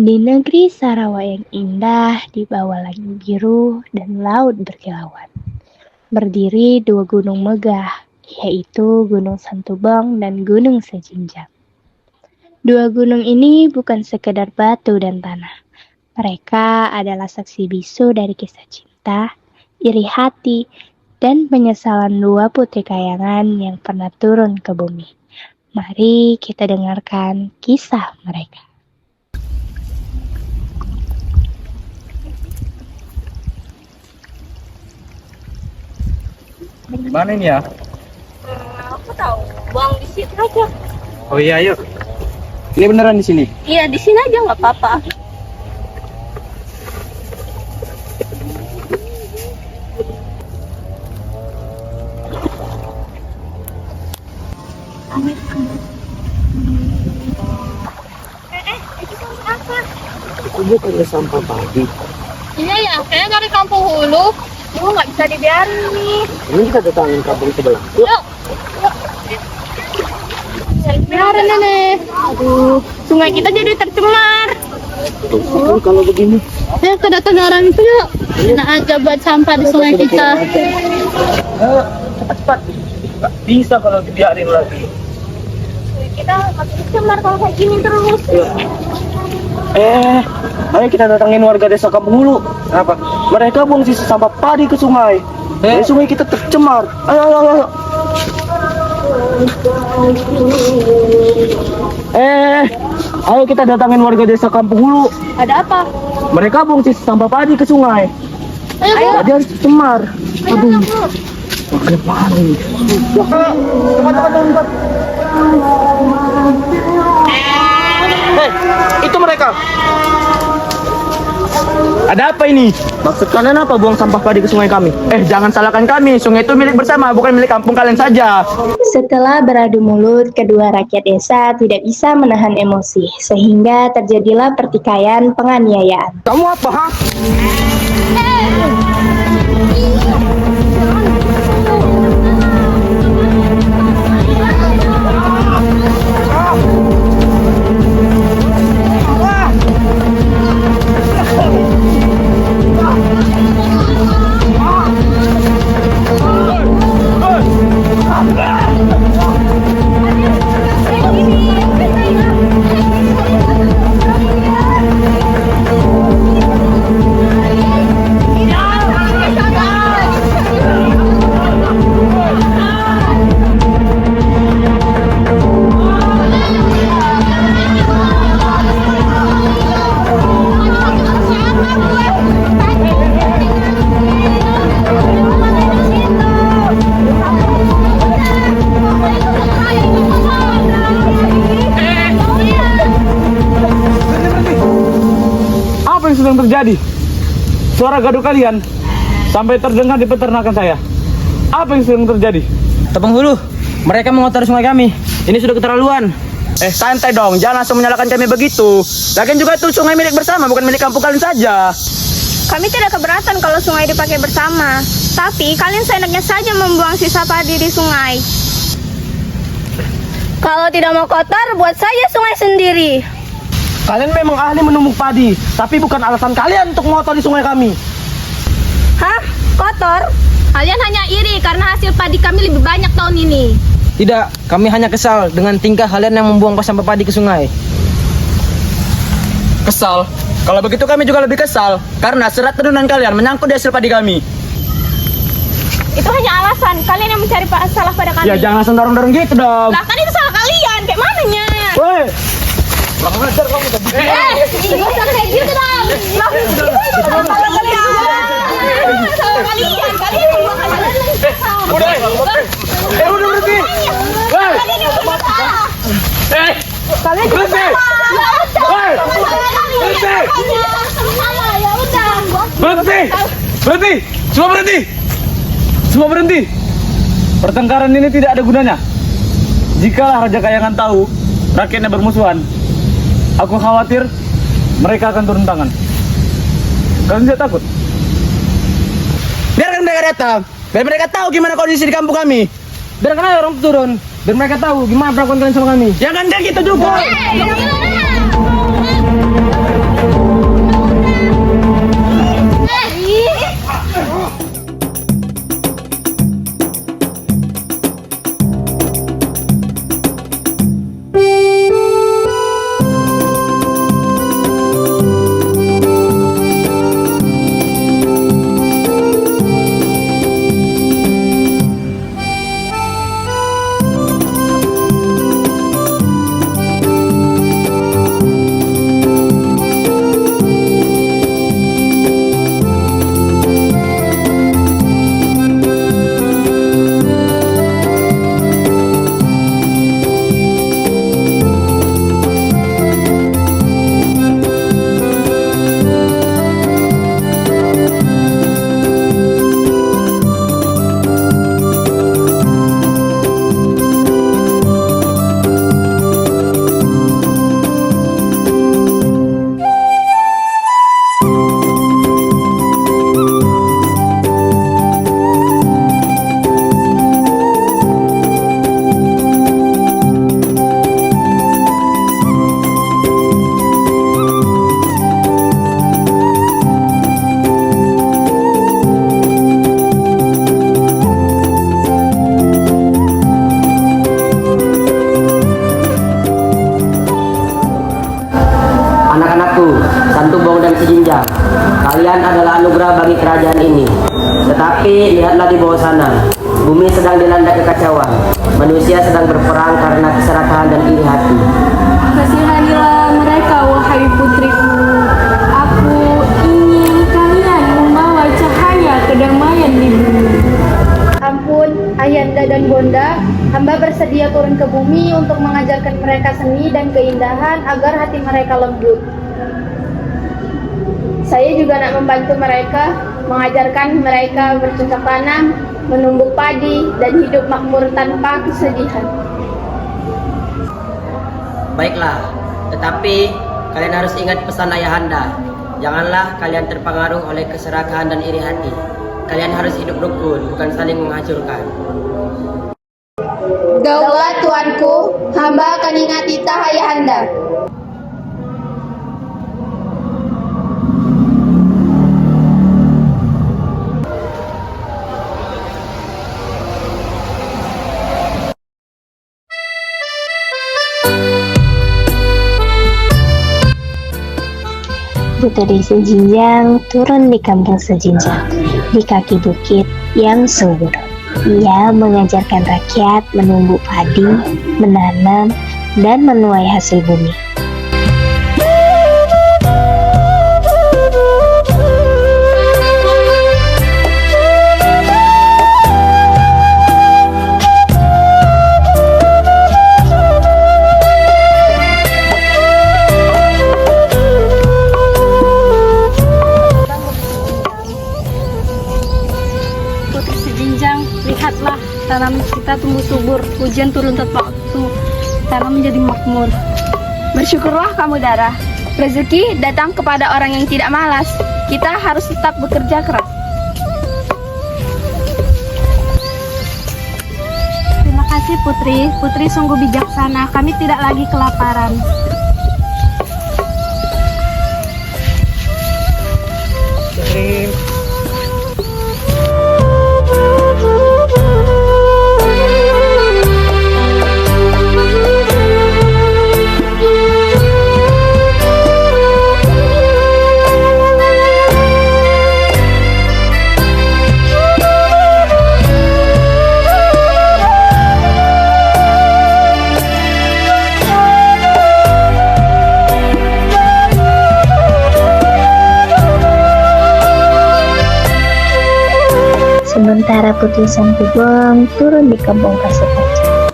Di negeri Sarawak yang indah, di bawah langit biru dan laut berkilauan, berdiri dua gunung megah, yaitu Gunung Santubong dan Gunung Sejinjang. Dua gunung ini bukan sekedar batu dan tanah. Mereka adalah saksi bisu dari kisah cinta, iri hati, dan penyesalan dua putri kayangan yang pernah turun ke bumi. Mari kita dengarkan kisah mereka. Di mana ini ya? Aku tahu, buang di situ aja. Oh iya, yuk. Ini beneran di sini? Iya, di sini aja nggak apa-apa. Itu apa? Itu bukannya sampah padi. Iya ya, kayaknya dari kampung Hulu. Lu nggak bisa dibiarin nih. Ini kita datangin kampung sebelah. Yuk. Biarin nenek. Aduh, sungai kita jadi tercemar. Tuh, kalau begini. Ya, kedatangan orang itu yuk. Enak aja buat sampah di sungai kita. Cepat-cepat. Nggak bisa kalau dibiarin lagi. Kita makin tercemar kalau kayak gini terus. Ayo kita datangin warga desa Kampung Hulu. Kenapa? Mereka buang sisa sampah padi ke sungai. Sungai kita tercemar. Ayo. Ayo kita datangin warga desa Kampung Hulu. Ada apa? Mereka buang sisa sampah padi ke sungai. Ayo. Jadi harus tercemar. Aduh. Makanya panik. Cepat. Itu mereka. Ada apa ini? Maksud kalian apa buang sampah padi ke sungai kami? Jangan salahkan kami. Sungai itu milik bersama, bukan milik kampung kalian saja. Setelah beradu mulut, kedua rakyat desa tidak bisa menahan emosi, sehingga terjadilah pertikaian penganiayaan. Kamu apa, ha? Apa yang sedang terjadi? Suara gaduh kalian sampai terdengar di peternakan saya. Apa yang sedang terjadi? Kampung Hulu, mereka mengotori sungai kami. Ini sudah keterlaluan. Santai dong, jangan langsung menyalahkan kami begitu. Lagian juga itu sungai milik bersama, bukan milik kampung kalian saja. Kami tidak keberatan kalau sungai dipakai bersama. Tapi kalian seenaknya saja membuang sisa padi di sungai. Kalau tidak mau kotor, buat saja sungai sendiri. Kalian memang ahli menumbuk padi, tapi bukan alasan kalian untuk mengotori sungai kami. Hah? Kotor? Kalian hanya iri karena hasil padi kami lebih banyak tahun ini. Tidak, kami hanya kesal dengan tingkah kalian yang membuang sampah padi ke sungai. Kesal? Kalau begitu kami juga lebih kesal, karena serat tenunan kalian menyangkut di hasil padi kami. Itu hanya alasan. Kalian yang mencari salah pada kami. Ya jangan langsung dorong-dorong gitu dong. Lah kan itu salah kalian. Kayak mananya? Woi, kurang ajar kamu tadi. Nggak usah kayak gitu dong. Lah, itu salah kalian. Salah kalian. Kalian yang membuang kalian. Udah berhenti. Kalian yang punya salah. Kalian juga Berhenti. salah. Ya udah. Berhenti. Semua berhenti. Pertengkaran ini tidak ada gunanya. Jikalah Raja Kayangan tahu rakyatnya bermusuhan, aku khawatir mereka akan turun tangan. Kalian tidak takut? Biarkan mereka datang. Biar mereka tahu gimana kondisi di kampung kami. Biarkan aja orang turun. Biar mereka tahu gimana perlakuan kalian sama kami. Jangan kayak gitu juga. Anak-anakku, Santubong dan Sijinjang, kalian adalah anugerah bagi kerajaan ini. Tetapi lihatlah di bawah sana, bumi sedang dilanda kekacauan. Manusia sedang berperang karena keserakahan dan iri hati. Kasihanilah mereka, wahai putriku. Aku ingin kalian membawa cahaya kedamaian di bumi. Ampun, Ayanda dan Bonda, hamba bersedia turun ke bumi untuk mengajarkan mereka seni dan keindahan agar hati mereka lembut. Saya juga nak membantu mereka, mengajarkan mereka bercocok tanam, menumbuk padi, dan hidup makmur tanpa kesedihan. Baiklah, tetapi kalian harus ingat pesan ayahanda. Janganlah kalian terpengaruh oleh keserakahan dan iri hati. Kalian harus hidup rukun, bukan saling menghancurkan. Gaulat tuanku, hamba akan ingat titah ayahanda. Putri Sejinjang turun di kampung Sejinjang, di kaki bukit yang subur. Ia mengajarkan rakyat menumbuk padi, menanam, dan menuai hasil bumi. Lihatlah, tanam kita tumbuh subur, hujan turun tepat waktu, tanam menjadi makmur. Bersyukurlah kamu, Dara. Rezeki datang kepada orang yang tidak malas. Kita harus tetap bekerja keras. Terima kasih Putri, Putri sungguh bijaksana, kami tidak lagi kelaparan. Sementara Putri Santubong turun di kampung Pasir Panjang,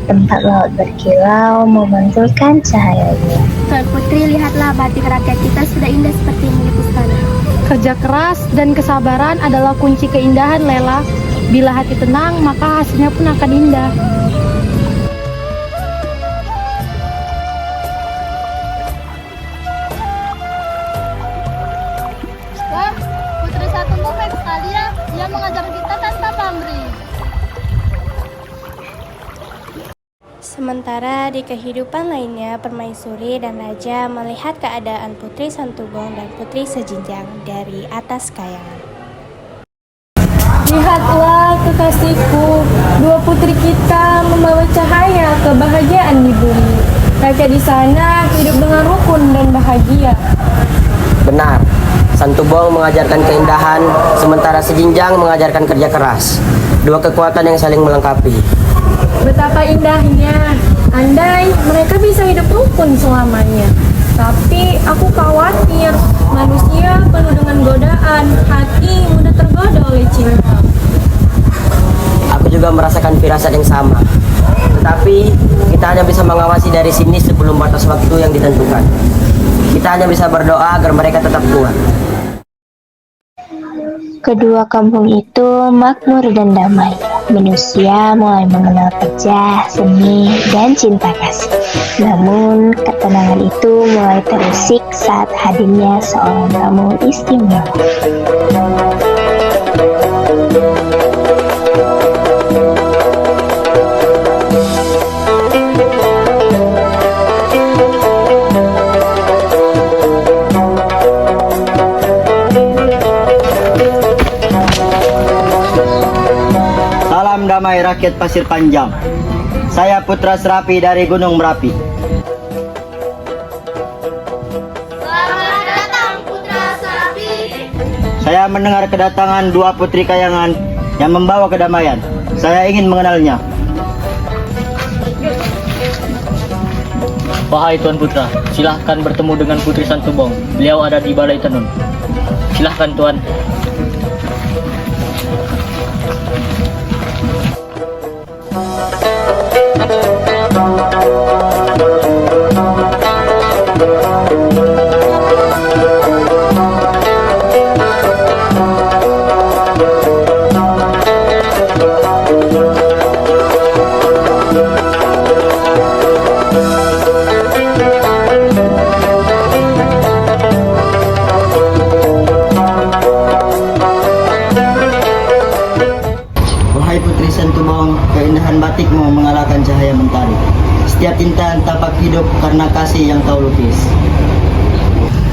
tempat laut berkilau memantulkan cahayanya. Tuan Putri, lihatlah batik rakyat kita sudah indah seperti milik istana. Kerja keras dan kesabaran adalah kunci keindahan, Lela. Bila hati tenang, maka hasilnya pun akan indah. Wah, Putri Santubong baik sekali ya. Dia mengajar kita tanpa pamrih. Sementara di kehidupan lainnya, Permaisuri dan Raja melihat keadaan Putri Santubong dan Putri Sejinjang dari atas kayangan. Lihatlah kekasihku, dua putri kita membawa cahaya kebahagiaan di bumi. Rakyat di sana hidup dengan rukun dan bahagia. Benar, Santubong mengajarkan keindahan, sementara Sejinjang mengajarkan kerja keras. Dua kekuatan yang saling melengkapi. Betapa indahnya, andai mereka bisa hidup rukun selamanya. Tapi aku khawatir, manusia penuh dengan godaan, hati mudah tergoda oleh cinta. Aku juga merasakan firasat yang sama. Tetapi kita hanya bisa mengawasi dari sini sebelum batas waktu yang ditentukan. Kita hanya bisa berdoa agar mereka tetap kuat. Kedua kampung itu makmur dan damai. Manusia mulai mengenal kerja, seni, dan cinta kasih. Namun, ketenangan itu mulai terusik saat hadirnya seorang tamu istimewa. Damai rakyat Pasir Panjang. Saya Putra Serapi dari Gunung Merapi. Saya mendengar kedatangan dua putri kayangan yang membawa kedamaian. Saya ingin mengenalnya. Wahai Tuan Putra, silahkan bertemu dengan Putri Santubong. Beliau ada di Balai Tenun. Silahkan Tuan. Wahai Putri Santubong, keindahan batikmu mengalahkan cahaya mentari. Setiap tinta tapak hidup karena kasih yang kau lukis.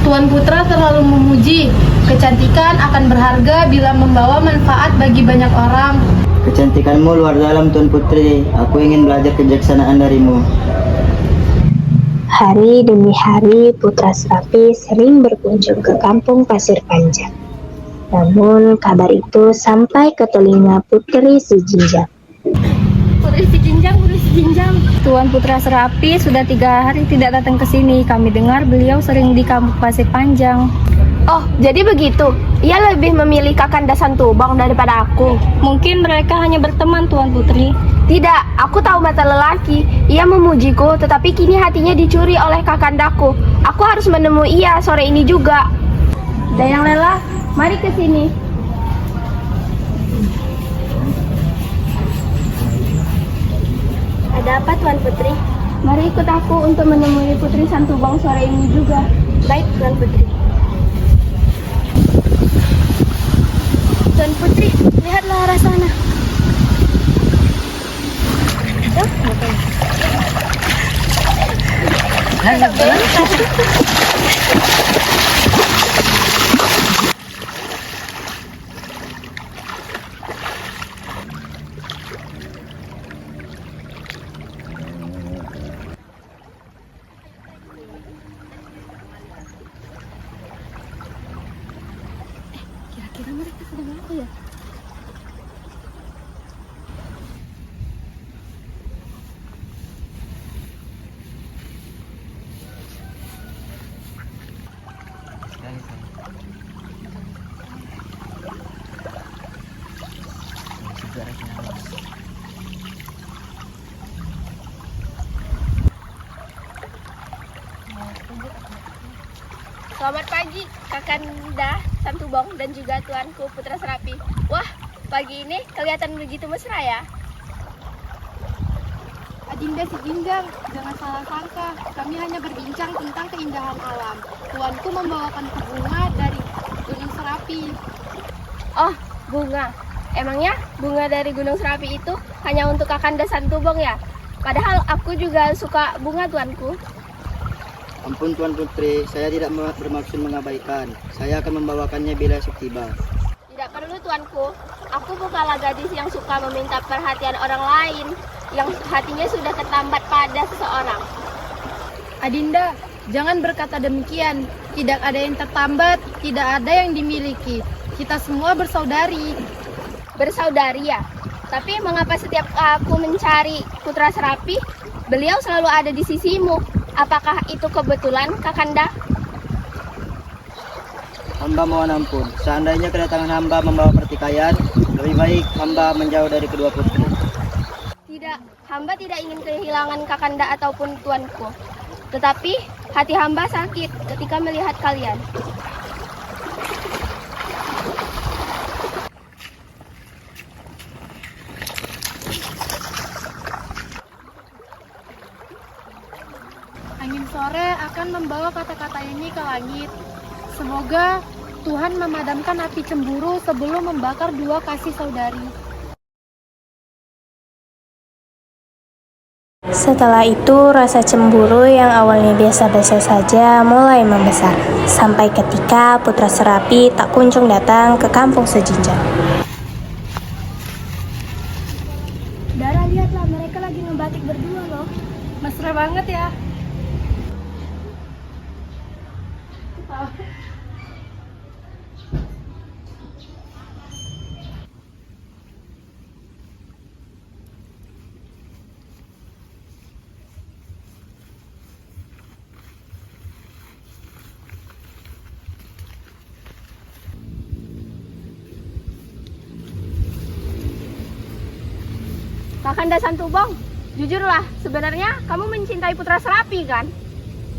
Tuan Putra terlalu memuji. Kecantikan akan berharga bila membawa manfaat bagi banyak orang. Kecantikanmu luar dalam, Tuan Putri. Aku ingin belajar kejaksanaan darimu. Hari demi hari Putra Serapi sering berkunjung ke kampung Pasir Panjang. Namun kabar itu sampai ke telinga Putri Sejinjang. Putri Sejinjang. Tuan Putra Serapi sudah 3 hari tidak datang ke sini. Kami dengar beliau sering di kampung Pasir Panjang. Oh, jadi begitu. Ia lebih memilih Kakanda Santubong daripada aku. Mungkin mereka hanya berteman, Tuan Putri. Tidak, aku tahu mata lelaki. Ia memujiku, tetapi kini hatinya dicuri oleh kakandaku. Aku harus menemui ia sore ini juga. Dayang Lela, mari ke sini. Ada apa, Tuan Putri? Mari ikut aku untuk menemui Putri Santubong sore ini juga. Baik, Tuan Putri. Tuan Putri, lihatlah arah sana. Kira-kira mereka sedang apa ya? Selamat pagi, Kakanda Santubong dan juga tuanku Putra Serapi. Wah, pagi ini kelihatan begitu mesra ya. Adinda Sejinjang, jangan salah sangka. Kami hanya berbincang tentang keindahan alam. Tuanku membawakan bunga dari Gunung Serapi. Oh, bunga. Emangnya bunga dari Gunung Serapi itu hanya untuk Kakanda Santubong ya? Padahal aku juga suka bunga, tuanku. Ampun Tuan Putri, saya tidak bermaksud mengabaikan. Saya akan membawakannya bila esok tiba. Tidak perlu, tuanku. Aku bukanlah gadis yang suka meminta perhatian orang lain, yang hatinya sudah tertambat pada seseorang. Adinda, jangan berkata demikian. Tidak ada yang tertambat, tidak ada yang dimiliki. Kita semua bersaudari. Bersaudari ya? Tapi mengapa setiap aku mencari Putra Serapi, beliau selalu ada di sisimu? Apakah itu kebetulan, Kakanda? Hamba mohon ampun. Seandainya kedatangan hamba membawa pertikaian, lebih baik hamba menjauh dari kedua putri. Tidak, hamba tidak ingin kehilangan Kakanda ataupun tuanku. Tetapi hati hamba sakit ketika melihat kalian. Angin sore akan membawa kata-kata ini ke langit. Semoga Tuhan memadamkan api cemburu sebelum membakar dua kasih saudari. Setelah itu, rasa cemburu yang awalnya biasa-biasa saja mulai membesar, sampai ketika Putra Serapi tak kunjung datang ke kampung Sejinjang. Dara, lihatlah, mereka lagi ngebatik berdua loh. Mesra banget ya. Kakanda Santubong, jujurlah, sebenarnya kamu mencintai Putra Serapi kan?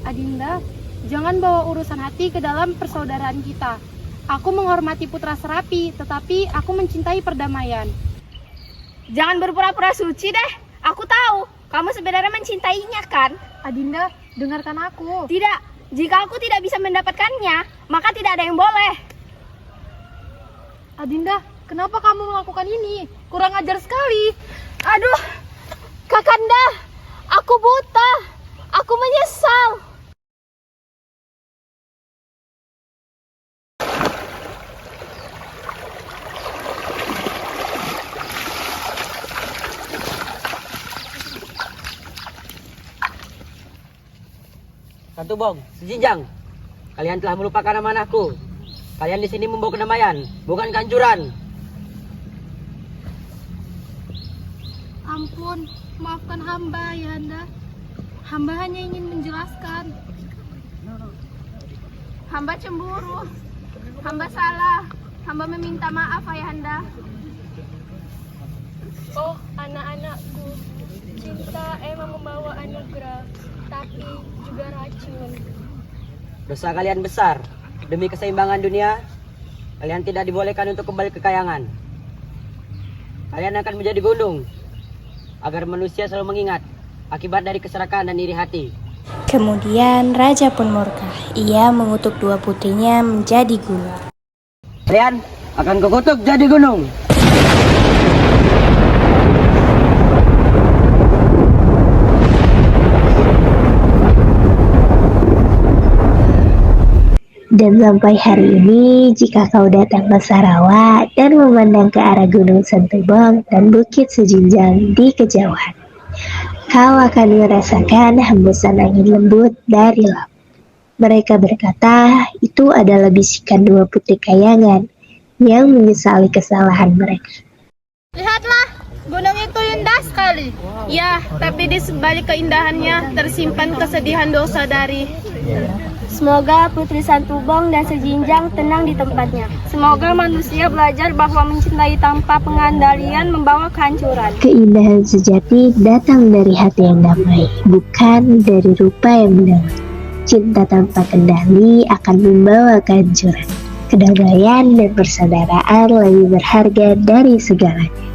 Adinda, jangan bawa urusan hati ke dalam persaudaraan kita. Aku menghormati Putra Serapi, tetapi aku mencintai perdamaian. Jangan berpura-pura suci deh. Aku tahu, kamu sebenarnya mencintainya kan? Adinda, dengarkan aku. Tidak, jika aku tidak bisa mendapatkannya, maka tidak ada yang boleh. Adinda, kenapa kamu melakukan ini? Kurang ajar sekali. Aduh, Kakanda, aku buta. Aku menyesal. Santubong, Sejinjang, kalian telah melupakan amanahku. Kalian di sini membawa kedamaian, bukan kehancuran. Ampun, maafkan hamba, Ayahanda. Hamba hanya ingin menjelaskan. Hamba cemburu. Hamba salah. Hamba meminta maaf, Ayahanda. Oh, anak-anakku, cinta emang membawa anugerah, tapi juga racun. Dosa kalian besar. Demi keseimbangan dunia, kalian tidak dibolehkan untuk kembali ke kayangan. Kalian akan menjadi gunung, agar manusia selalu mengingat akibat dari keserakahan dan iri hati. Kemudian raja pun murka. Ia mengutuk dua putrinya menjadi gunung. Kalian akan kukutuk jadi gunung. Dan sampai hari ini, jika kau datang ke Sarawak dan memandang ke arah Gunung Santubong dan Bukit Sejinjang di kejauhan, kau akan merasakan hembusan angin lembut dari laut. Mereka berkata, itu adalah bisikan dua putri kayangan yang menyesali kesalahan mereka. Lihatlah, gunung itu indah sekali. Ya, tapi di sebalik keindahannya tersimpan kesedihan dosa dari. Semoga Putri Santubong dan Sejinjang tenang di tempatnya. Semoga manusia belajar bahwa mencintai tanpa pengandalian membawa kehancuran. Keindahan sejati datang dari hati yang damai, bukan dari rupa yang menawan. Cinta tanpa kendali akan membawa kehancuran. Kedamaian dan persaudaraan lebih berharga dari segalanya.